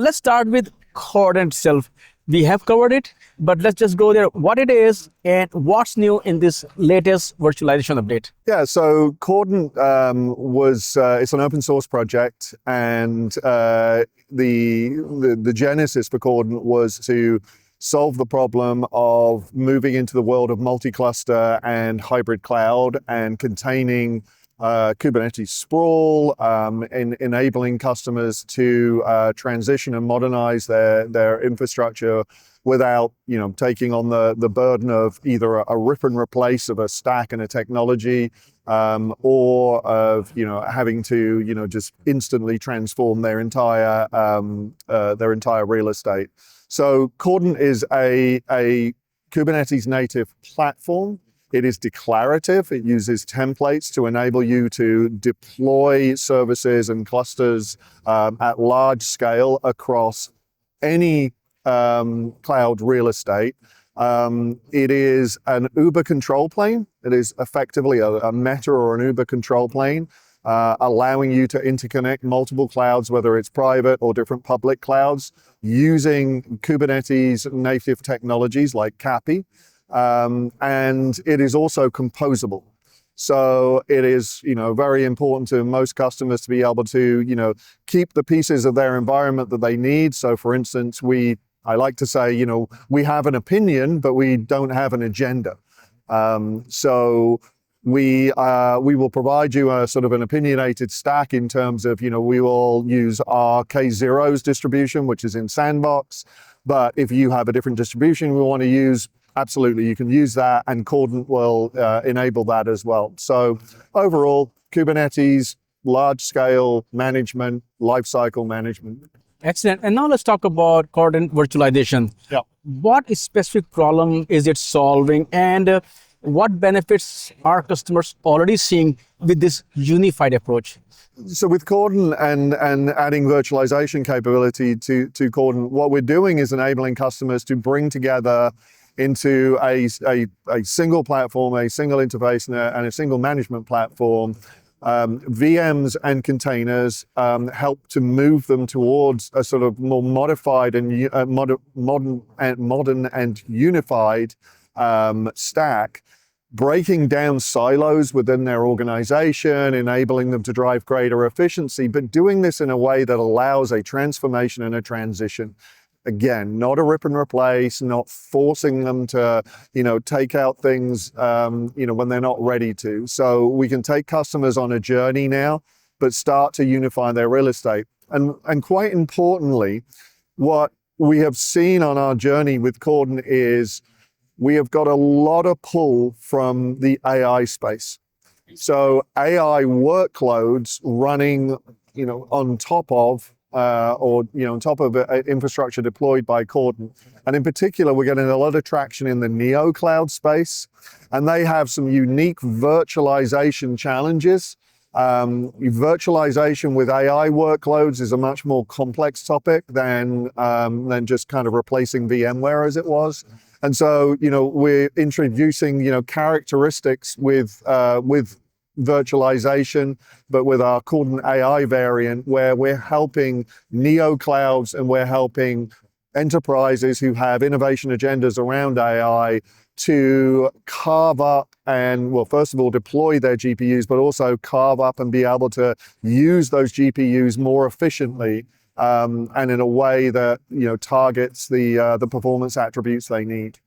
Let's start with k0rdent itself. We have covered it, but let's just go there. What it is and what's new in this latest virtualization update. Yeah, so k0rdent it's an open source project, and the genesis for k0rdent was to solve the problem of moving into the world of multi-cluster and hybrid cloud and containing Kubernetes sprawl, enabling customers to transition and modernize their infrastructure without, taking on the burden of either a rip and replace of a stack and a technology, or of, having to, just instantly transform their entire real estate. So k0rdent is a Kubernetes-native platform. It is declarative. It uses templates to enable you to deploy services and clusters at large scale across any cloud real estate. It is an Uber control plane. It is effectively a Meta or an Uber control plane, allowing you to interconnect multiple clouds, whether it's private or different public clouds, using Kubernetes-native technologies like CAPI. And it is also composable. So it is, very important to most customers to be able to, keep the pieces of their environment that they need. So for instance, I like to say, we have an opinion, but we don't have an agenda. So we will provide you a sort of an opinionated stack in terms of, we will use our k0's distribution, which is in Sandbox. But if you have a different distribution we want to use, absolutely, you can use that, and k0rdent will enable that as well. So overall, Kubernetes, large-scale management, lifecycle management. Excellent. And now let's talk about k0rdent virtualization. Yeah. What specific problem is it solving, and what benefits are customers already seeing with this unified approach? So with k0rdent and adding virtualization capability to k0rdent, what we're doing is enabling customers to bring together into a single platform, a single interface, and a single management platform, VMs and containers, help to move them towards a sort of more modified and modern and unified stack, breaking down silos within their organization, enabling them to drive greater efficiency, but doing this in a way that allows a transformation and a transition. Again, not a rip and replace, not forcing them to, take out things, when they're not ready to. So we can take customers on a journey now, but start to unify their real estate. And quite importantly, what we have seen on our journey with k0rdent is we have got a lot of pull from the AI space. So AI workloads running, on top of on top of infrastructure deployed by k0rdent. And in particular, we're getting a lot of traction in the neo cloud space, and they have some unique virtualization challenges. Virtualization with AI workloads is a much more complex topic than just kind of replacing VMware as it was. And so, we're introducing, characteristics with virtualization, but with our k0rdent AI variant, where we're helping neo clouds and we're helping enterprises who have innovation agendas around AI to carve up and, well, first of all, deploy their GPUs, but also carve up and be able to use those GPUs more efficiently, and in a way that, targets the performance attributes they need.